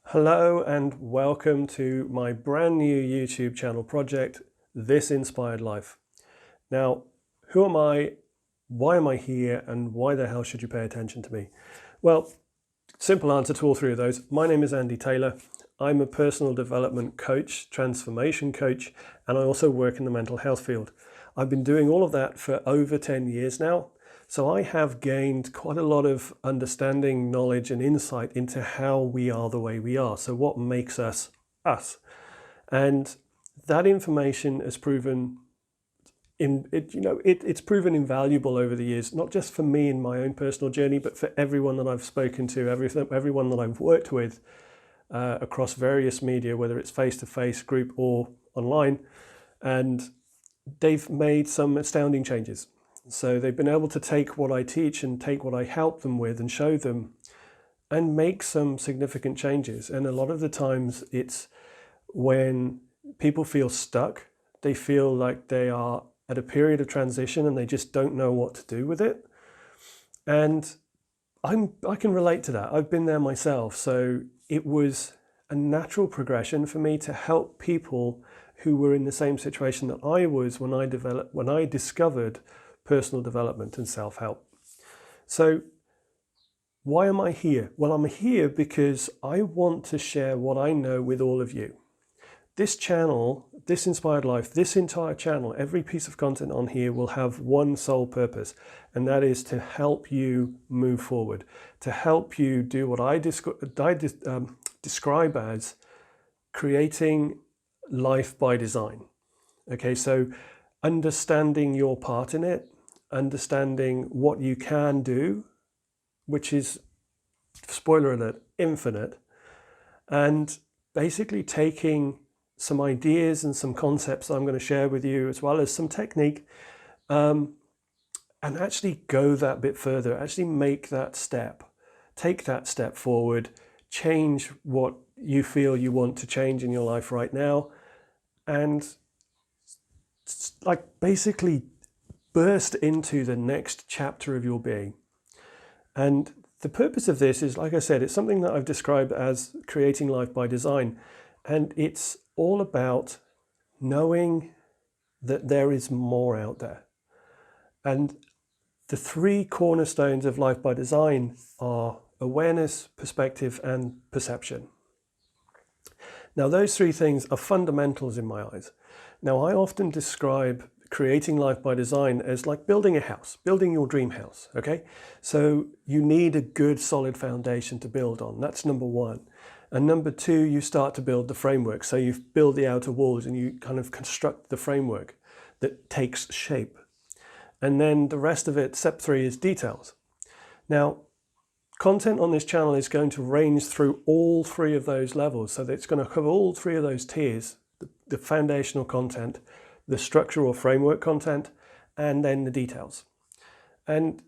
Hello and welcome to my brand new YouTube channel project, This Inspired Life. Now, who am I, why am I here, and why the hell should you pay attention to me? Well, simple answer to all three of those. My name is Andy Taylor. I'm a personal development coach, transformation coach, and I also work in the mental health field. I've been doing all of that for over 10 years now. So I have gained quite a lot of understanding, knowledge, and insight into how we are the way we are. So what makes us us? And that information has proven it's proven invaluable over the years, not just for me in my own personal journey, but for everyone that I've spoken to, everyone that I've worked with across various media, whether it's face-to-face, group, or online. And they've made some astounding changes. So they've been able to take what I teach and take what I help them with and show them and make some significant changes. And a lot of the times it's when people feel stuck, they feel like they are at a period of transition and they just don't know what to do with it. And I can relate to that. I've been there myself. So it was a natural progression for me to help people who were in the same situation that I was when I discovered personal development and self-help. So why am I here? Well, I'm here because I want to share what I know with all of you. This channel, This Inspired Life, this entire channel, every piece of content on here will have one sole purpose, and that is to help you move forward, to help you do what I describe as creating life by design. Okay, so understanding your part in it, understanding what you can do, which is, spoiler alert, infinite, and basically taking some ideas and some concepts I'm going to share with you, as well as some technique, and actually go that bit further, actually make that step, take that step forward, change what you feel you want to change in your life right now, and like basically burst into the next chapter of your being. And the purpose of this is, like I said, it's something that I've described as creating life by design. And it's all about knowing that there is more out there. And the three cornerstones of life by design are awareness, perspective, and perception. Now, those three things are fundamentals in my eyes. Now, I often describe creating life by design as like building a house, building your dream house, okay? So you need a good solid foundation to build on. That's number one. And number two, you start to build the framework. So you build the outer walls and you kind of construct the framework that takes shape. And then the rest of it, step three, is details. Now, content on this channel is going to range through all three of those levels. So it's going to cover all three of those tiers, the foundational content, the structure or framework content, and then the details. And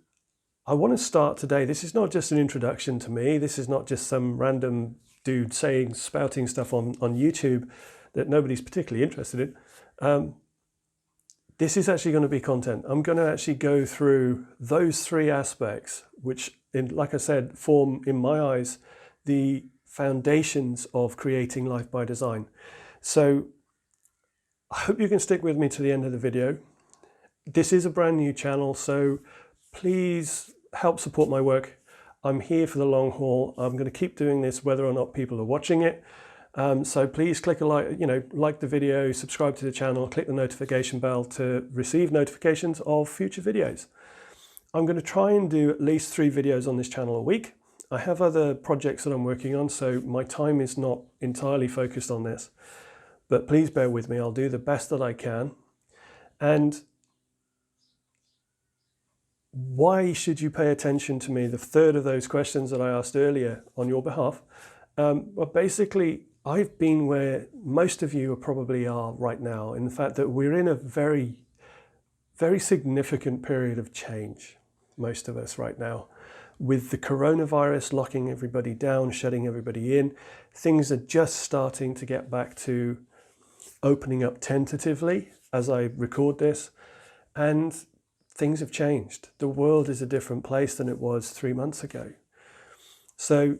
I want to start today. This is not just an introduction to me. This is not just some random dude spouting stuff on YouTube that nobody's particularly interested in. This is actually going to be content. I'm going to actually go through those three aspects, which, like I said, form, in my eyes, the foundations of creating life by design. So I hope you can stick with me to the end of the video. This is a brand new channel, so please help support my work. I'm here for the long haul. I'm going to keep doing this whether or not people are watching it. So please click a like the video, subscribe to the channel, click the notification bell to receive notifications of future videos. I'm going to try and do at least 3 videos on this channel a week. I have other projects that I'm working on, so my time is not entirely focused on this. But please bear with me. I'll do the best that I can. And why should you pay attention to me? The third of those questions that I asked earlier on your behalf. Well, basically, I've been where most of you probably are right now, in the fact that we're in a very, very significant period of change, most of us right now. With the coronavirus locking everybody down, shutting everybody in, things are just starting to get back to opening up tentatively as I record this, and things have changed. The world is a different place than it was 3 months ago. So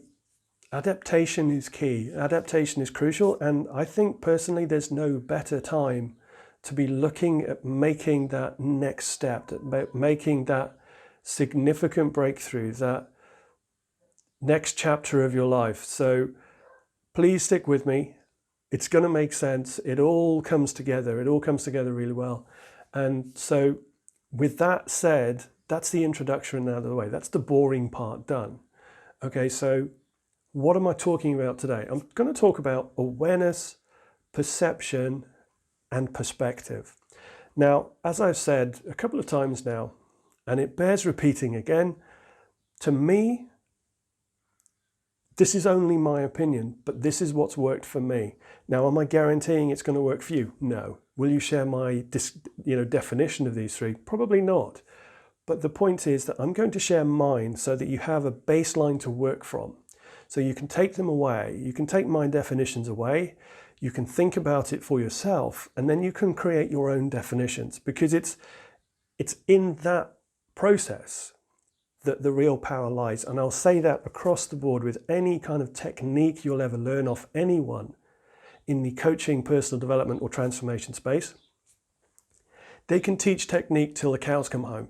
adaptation is key. Adaptation is crucial. And I think personally, there's no better time to be looking at making that next step, making that significant breakthrough, that next chapter of your life. So please stick with me. It's going to make sense. It all comes together. It all comes together really well. And so with that said, that's the introduction out of the way. That's the boring part done. Okay, so what am I talking about today? I'm going to talk about awareness, perception, and perspective. Now, as I've said a couple of times now, and it bears repeating again, to me, this is only my opinion, but this is what's worked for me. Now, am I guaranteeing it's going to work for you? No. Will you share my definition of these three? Probably not. But the point is that I'm going to share mine so that you have a baseline to work from. So you can take them away, you can take my definitions away, you can think about it for yourself, and then you can create your own definitions, because it's in that process that the real power lies. And I'll say that across the board with any kind of technique you'll ever learn off anyone in the coaching, personal development, or transformation space. They can teach technique till the cows come home,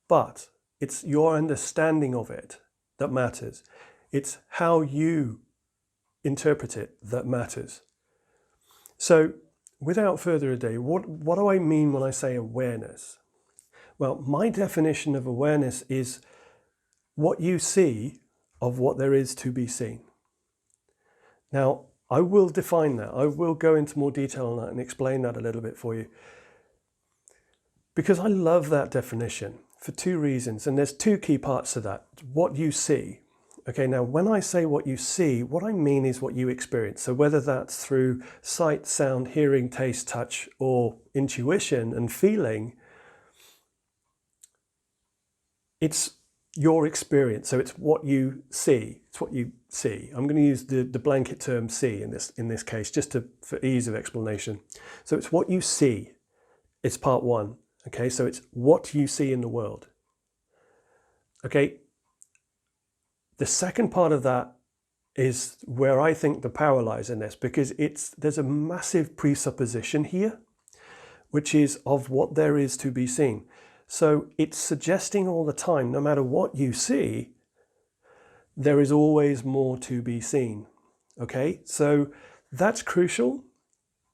but it's your understanding of it that matters. It's how you interpret it that matters. So without further ado, what do I mean when I say awareness? Well, my definition of awareness is what you see of what there is to be seen. Now, I will define that. I will go into more detail on that and explain that a little bit for you, because I love that definition for two reasons. And there's two key parts to that. What you see. Okay, now when I say what you see, what I mean is what you experience. So whether that's through sight, sound, hearing, taste, touch, or intuition and feeling, it's your experience. So it's what you see. It's what you see. I'm going to use the blanket term see in this case, just for ease of explanation. So it's what you see. It's part one. Okay, so it's what you see in the world. Okay. The second part of that is where I think the power lies in this, because there's a massive presupposition here, which is of what there is to be seen. So it's suggesting all the time, no matter what you see, there is always more to be seen. Okay, so that's crucial,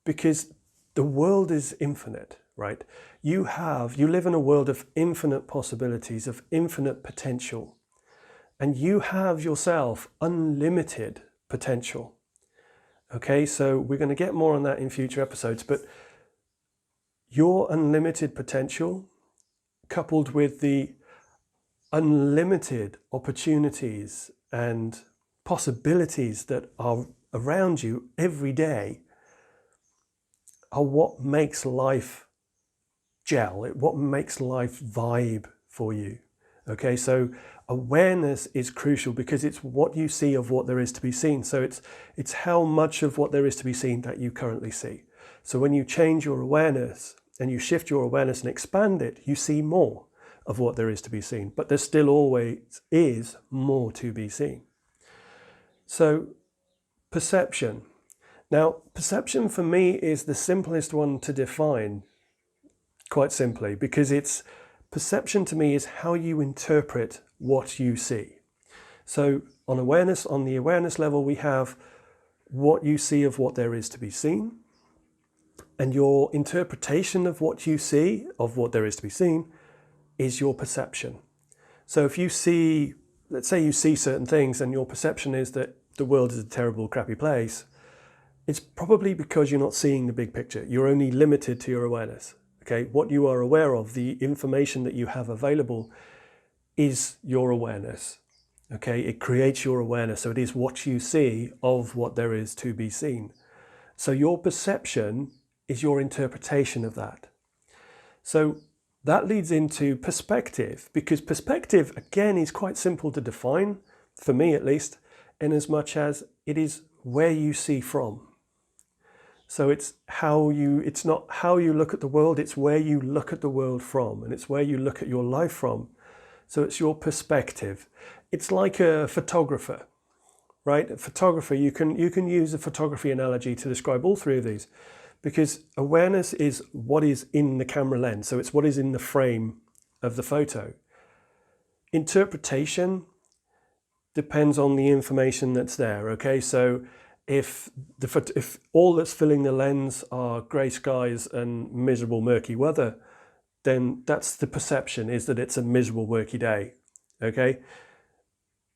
because the world is infinite, right? You live in a world of infinite possibilities, of infinite potential. And you have yourself unlimited potential. Okay, so we're going to get more on that in future episodes, but your unlimited potential, coupled with the unlimited opportunities and possibilities that are around you every day, are what makes life gel, what makes life vibe for you. Okay, so awareness is crucial, because it's what you see of what there is to be seen. So it's how much of what there is to be seen that you currently see. So when you change your awareness and you shift your awareness and expand it, you see more of what there is to be seen. But there still always is more to be seen. So perception. Now, perception for me is the simplest one to define, quite simply, because perception to me is how you interpret what you see. So on the awareness level, we have what you see of what there is to be seen, and your interpretation of what you see of what there is to be seen is your perception. So if you see, let's say you see certain things and your perception is that the world is a terrible, crappy place, it's probably because you're not seeing the big picture. You're only limited to your awareness. Okay, what you are aware of, the information that you have available, is your awareness. Okay, it creates your awareness. So it is what you see of what there is to be seen. So your perception is your interpretation of that. So that leads into perspective, because perspective, again, is quite simple to define, for me at least, in as much as it is where you see from. So it's not how you look at the world, it's where you look at the world from, and it's where you look at your life from. So it's your perspective. It's like a photographer, right? Photography, you can use a photography analogy to describe all three of these, because awareness is what is in the camera lens. So it's what is in the frame of the photo. Interpretation depends on the information that's there, okay? So if all that's filling the lens are grey skies and miserable murky weather, then that's the perception, is that it's a miserable murky day, okay?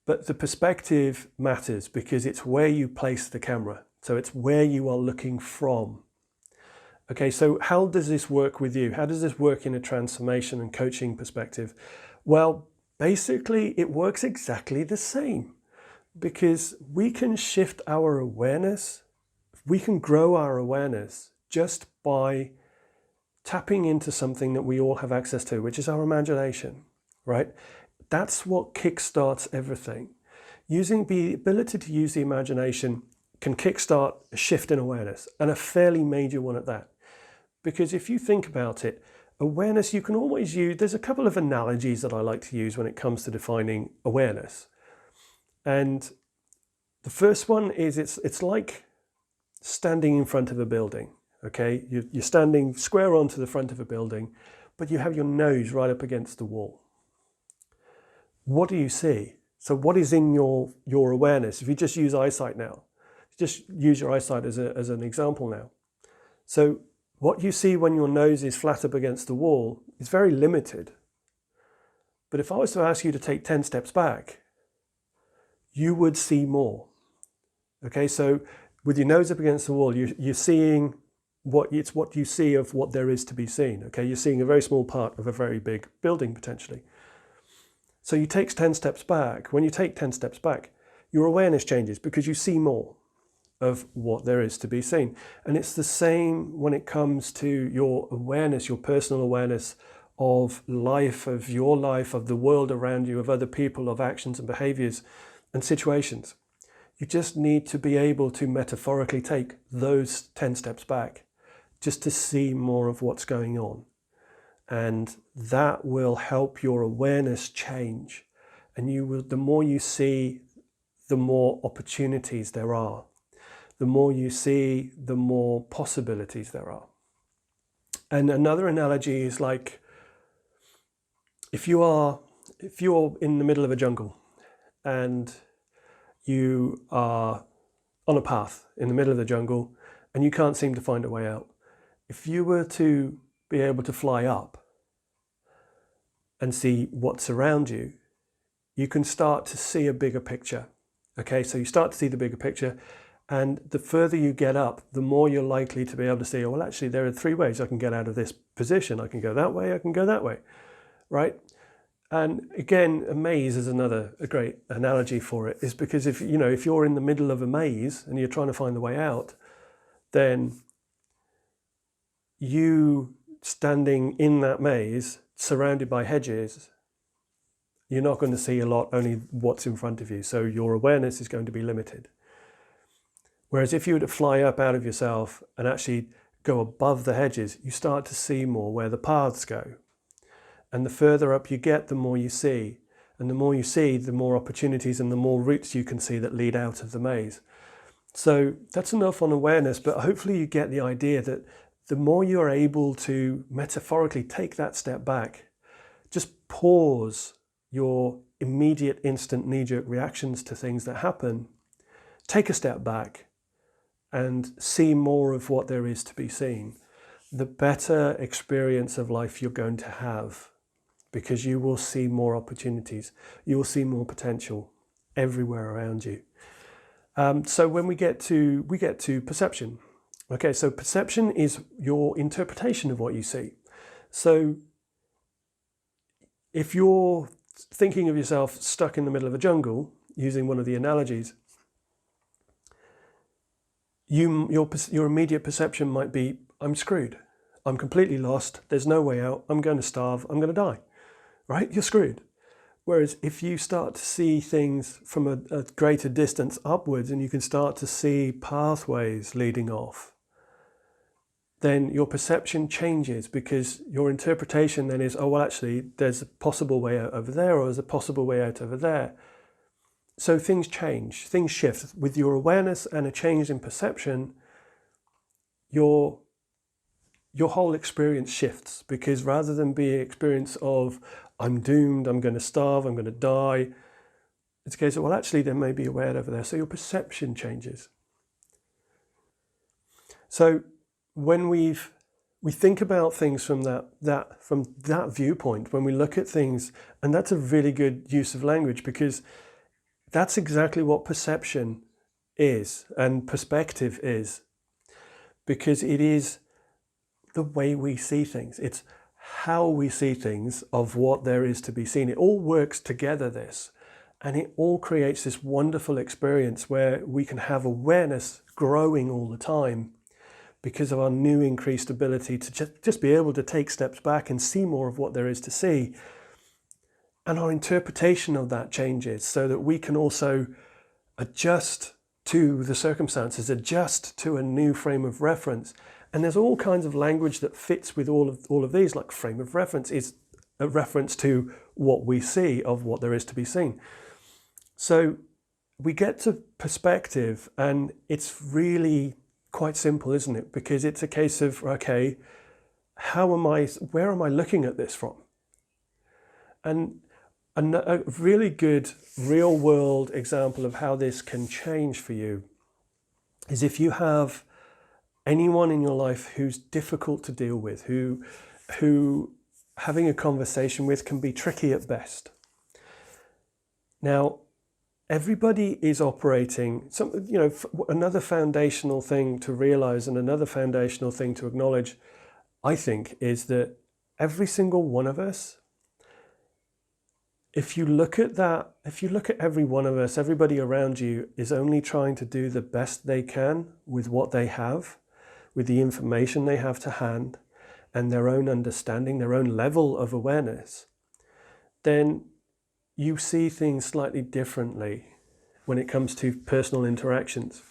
But the perspective matters because it's where you place the camera. So it's where you are looking from. Okay, so how does this work with you? How does this work in a transformation and coaching perspective? Well, basically it works exactly the same, because we can shift our awareness, we can grow our awareness just by tapping into something that we all have access to, which is our imagination, right? That's what kickstarts everything. Using the ability to use the imagination can kickstart a shift in awareness, and a fairly major one at that. Because if you think about it, awareness, you can always use, there's a couple of analogies that I like to use when it comes to defining awareness. And the first one is it's like standing in front of a building, okay? You're standing square onto the front of a building, but you have your nose right up against the wall. What do you see? So what is in your awareness? If you just use eyesight now, just use your eyesight as an example now. So what you see when your nose is flat up against the wall is very limited. But if I was to ask you to take 10 steps back, you would see more. Okay, so with your nose up against the wall, you're seeing what you see of what there is to be seen. Okay, you're seeing a very small part of a very big building potentially. So you take 10 steps back. When you take 10 steps back, your awareness changes because you see more of what there is to be seen. And it's the same when it comes to your awareness, your personal awareness of life, of your life, of the world around you, of other people, of actions and behaviors and situations. You just need to be able to metaphorically take those 10 steps back just to see more of what's going on. And that will help your awareness change. And the more you see, the more opportunities there are. The more you see, the more possibilities there are. And another analogy is like, if you're in the middle of a jungle and you are on a path in the middle of the jungle and you can't seem to find a way out, if you were to be able to fly up and see what's around you, you can start to see a bigger picture. Okay, so you start to see the bigger picture, and the further you get up, the more you're likely to be able to see, oh, well, actually, there are 3 ways I can get out of this position. I can go that way, I can go that way, right? And again, a maze is a great analogy for it, is because if you're in the middle of a maze and you're trying to find the way out, then you standing in that maze, surrounded by hedges, you're not going to see a lot, only what's in front of you. So your awareness is going to be limited. Whereas if you were to fly up out of yourself and actually go above the hedges, you start to see more where the paths go. And the further up you get, the more you see. And the more you see, the more opportunities and the more routes you can see that lead out of the maze. So that's enough on awareness, but hopefully you get the idea that the more you're able to metaphorically take that step back, just pause your immediate, instant, knee-jerk reactions to things that happen, take a step back and see more of what there is to be seen, the better experience of life you're going to have, because you will see more opportunities, you will see more potential everywhere around you. So when we get to perception. Okay, so perception is your interpretation of what you see. So if you're thinking of yourself stuck in the middle of a jungle, using one of the analogies, your immediate perception might be, I'm screwed. I'm completely lost. There's no way out. I'm going to starve. I'm going to die. Right? You're screwed. Whereas if you start to see things from a greater distance upwards and you can start to see pathways leading off, then your perception changes, because your interpretation then is, oh, well, actually, there's a possible way out over there, or there's a possible way out over there. so things change, things shift. With your awareness and a change in perception, your whole experience shifts, because rather than be an experience of I'm doomed, I'm going to starve, I'm going to die, it's a case of, well, actually there may be a way out over there. So your perception changes. So when we think about things from that viewpoint, when we look at things, and that's a really good use of language, because that's exactly what perception is and perspective is, because it is the way we see things. It's how we see things of what there is to be seen. It all works together, this, and it all creates this wonderful experience where we can have awareness growing all the time because of our new increased ability to just be able to take steps back and see more of what there is to see. And our interpretation of that changes so that we can also adjust to the circumstances, adjust to a new frame of reference. And there's all kinds of language that fits with all of these, like frame of reference is a reference to what we see of what there is to be seen. So we get to perspective, and it's really quite simple, isn't it? Because it's a case of, okay, where am I looking at this from? And a really good real world example of how this can change for you is if you have anyone in your life who's difficult to deal with, who having a conversation with can be tricky at best. Now, everybody is operating, another foundational thing to realize and another foundational thing to acknowledge, I think, is that every single one of us, if you look at every one of us, everybody around you is only trying to do the best they can with what they have, with the information they have to hand, and their own understanding, their own level of awareness, then you see things slightly differently when it comes to personal interactions.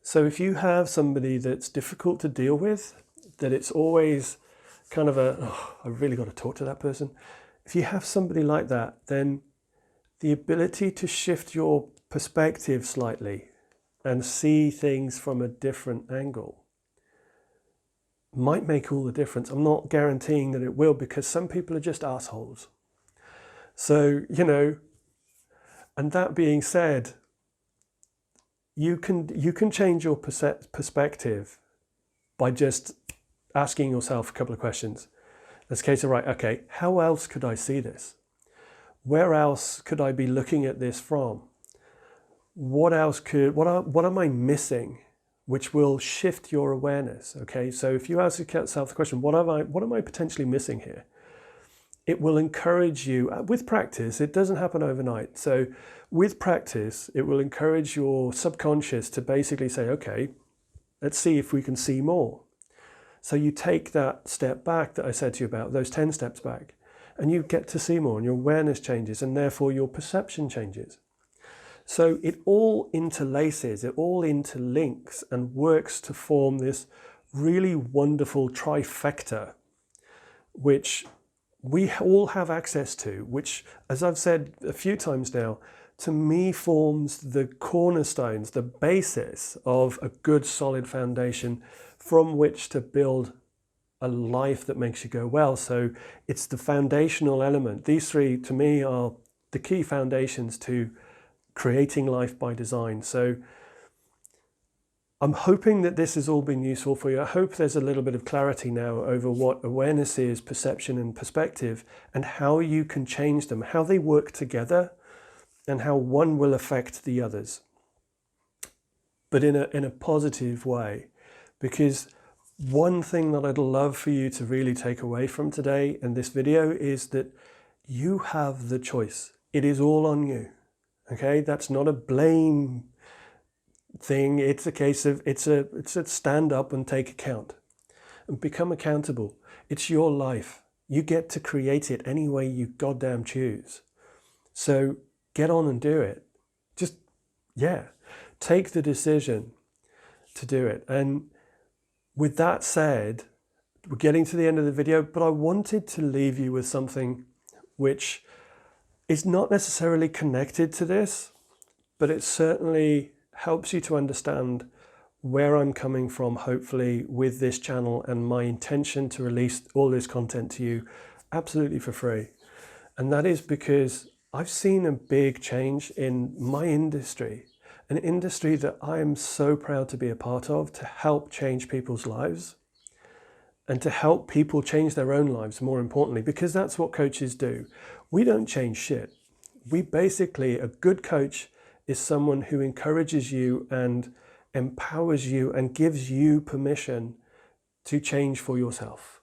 So if you have somebody that's difficult to deal with, that it's always kind of I've really got to talk to that person. If you have somebody like that, then the ability to shift your perspective slightly and see things from a different angle might make all the difference. I'm not guaranteeing that it will, because some people are just assholes. So, and that being said, you can change your perspective by just asking yourself a couple of questions. It's a case of, right, okay, how else could I see this? Where else could I be looking at this from? What am I missing, which will shift your awareness? Okay, so if you ask yourself the question, what am I potentially missing here? It will encourage you, with practice, it doesn't happen overnight. So with practice, it will encourage your subconscious to basically say, okay, let's see if we can see more. So you take that step back that I said to you about, those 10 steps back, and you get to see more, and your awareness changes, and therefore your perception changes. So it all interlaces, it all interlinks and works to form this really wonderful trifecta, which we all have access to, which, as I've said a few times now, to me forms the cornerstones, the basis of a good solid foundation from which to build a life that makes you go well. So it's the foundational element. These three, to me, are the key foundations to creating life by design. So I'm hoping that this has all been useful for you. I hope there's a little bit of clarity now over what awareness is, perception and perspective, and how you can change them, how they work together, and how one will affect the others, but in a positive way. Because one thing that I'd love for you to really take away from today and this video is that you have the choice. It is all on you. Okay, that's not a blame thing. It's a case of it's a stand up and take account and become accountable. It's your life. You get to create it any way you goddamn choose. So get on and do it. Just, take the decision to do it. And with that said, we're getting to the end of the video, but I wanted to leave you with something which is not necessarily connected to this, but it certainly helps you to understand where I'm coming from, hopefully, with this channel and my intention to release all this content to you absolutely for free. And that is because I've seen a big change in my industry, an industry that I am so proud to be a part of, to help change people's lives and to help people change their own lives, more importantly, because that's what coaches do. We don't change shit. We basically, a good coach is someone who encourages you and empowers you and gives you permission to change for yourself.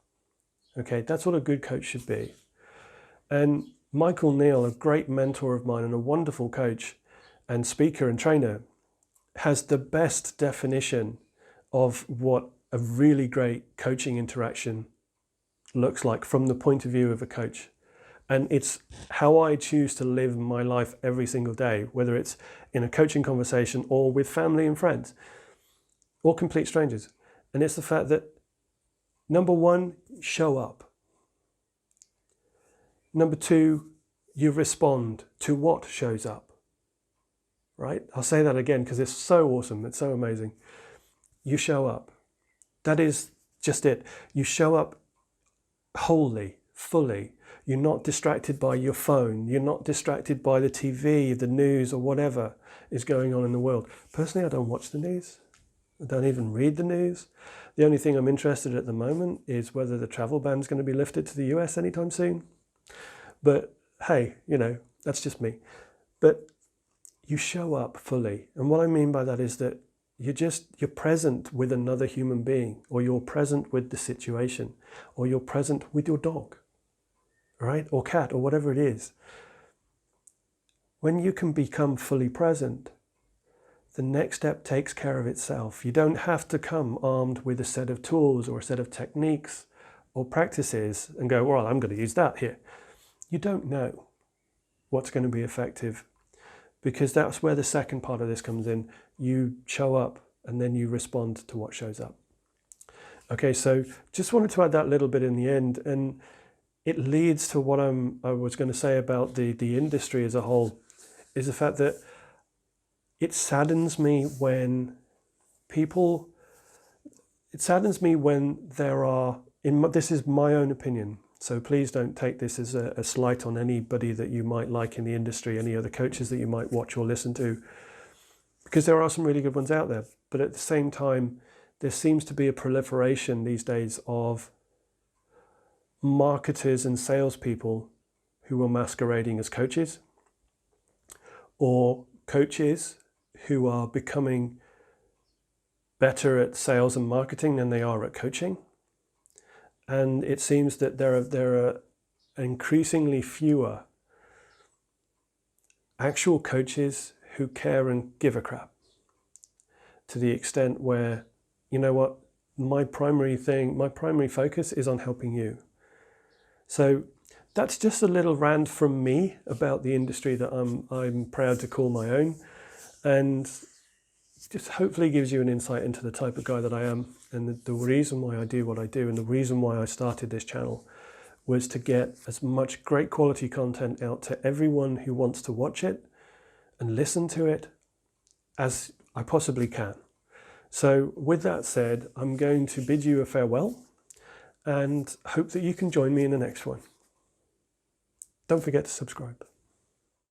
Okay, that's what a good coach should be. And Michael Neill, a great mentor of mine and a wonderful coach and speaker and trainer, has the best definition of what a really great coaching interaction looks like from the point of view of a coach. And it's how I choose to live my life every single day, whether it's in a coaching conversation or with family and friends or complete strangers. And it's the fact that, number one, show up. Number two, you respond to what shows up, right? I'll say that again because it's so awesome. It's so amazing. You show up. That is just it. You show up wholly, fully. You're not distracted by your phone. You're not distracted by the TV, the news, or whatever is going on in the world. Personally, I don't watch the news. I don't even read the news. The only thing I'm interested in at the moment is whether the travel ban's going to be lifted to the US anytime soon. But hey, you know, that's just me. But you show up fully. And what I mean by that is that you're present with another human being, or you're present with the situation, or you're present with your dog, right? Or cat, or whatever it is. When you can become fully present, the next step takes care of itself. You don't have to come armed with a set of tools or a set of techniques or practices and go, well, I'm going to use that here. You don't know what's going to be effective, because that's where the second part of this comes in. You show up and then you respond to what shows up. Okay, so just wanted to add that little bit in the end, and it leads to what I was going to say about the industry as a whole, is the fact that it saddens me when there are, this is my own opinion, so please don't take this as a slight on anybody that you might like in the industry, any other coaches that you might watch or listen to, because there are some really good ones out there. But at the same time, there seems to be a proliferation these days of marketers and salespeople who are masquerading as coaches, or coaches who are becoming better at sales and marketing than they are at coaching. And it seems that there are increasingly fewer actual coaches who care and give a crap, to the extent where, you know what, my primary focus is on helping you. So that's just a little rant from me about the industry that I'm proud to call my own, and just hopefully gives you an insight into the type of guy that I am, and the reason why I do what I do, and the reason why I started this channel was to get as much great quality content out to everyone who wants to watch it and listen to it as I possibly can. So with that said, I'm going to bid you a farewell and hope that you can join me in the next one. Don't forget to subscribe.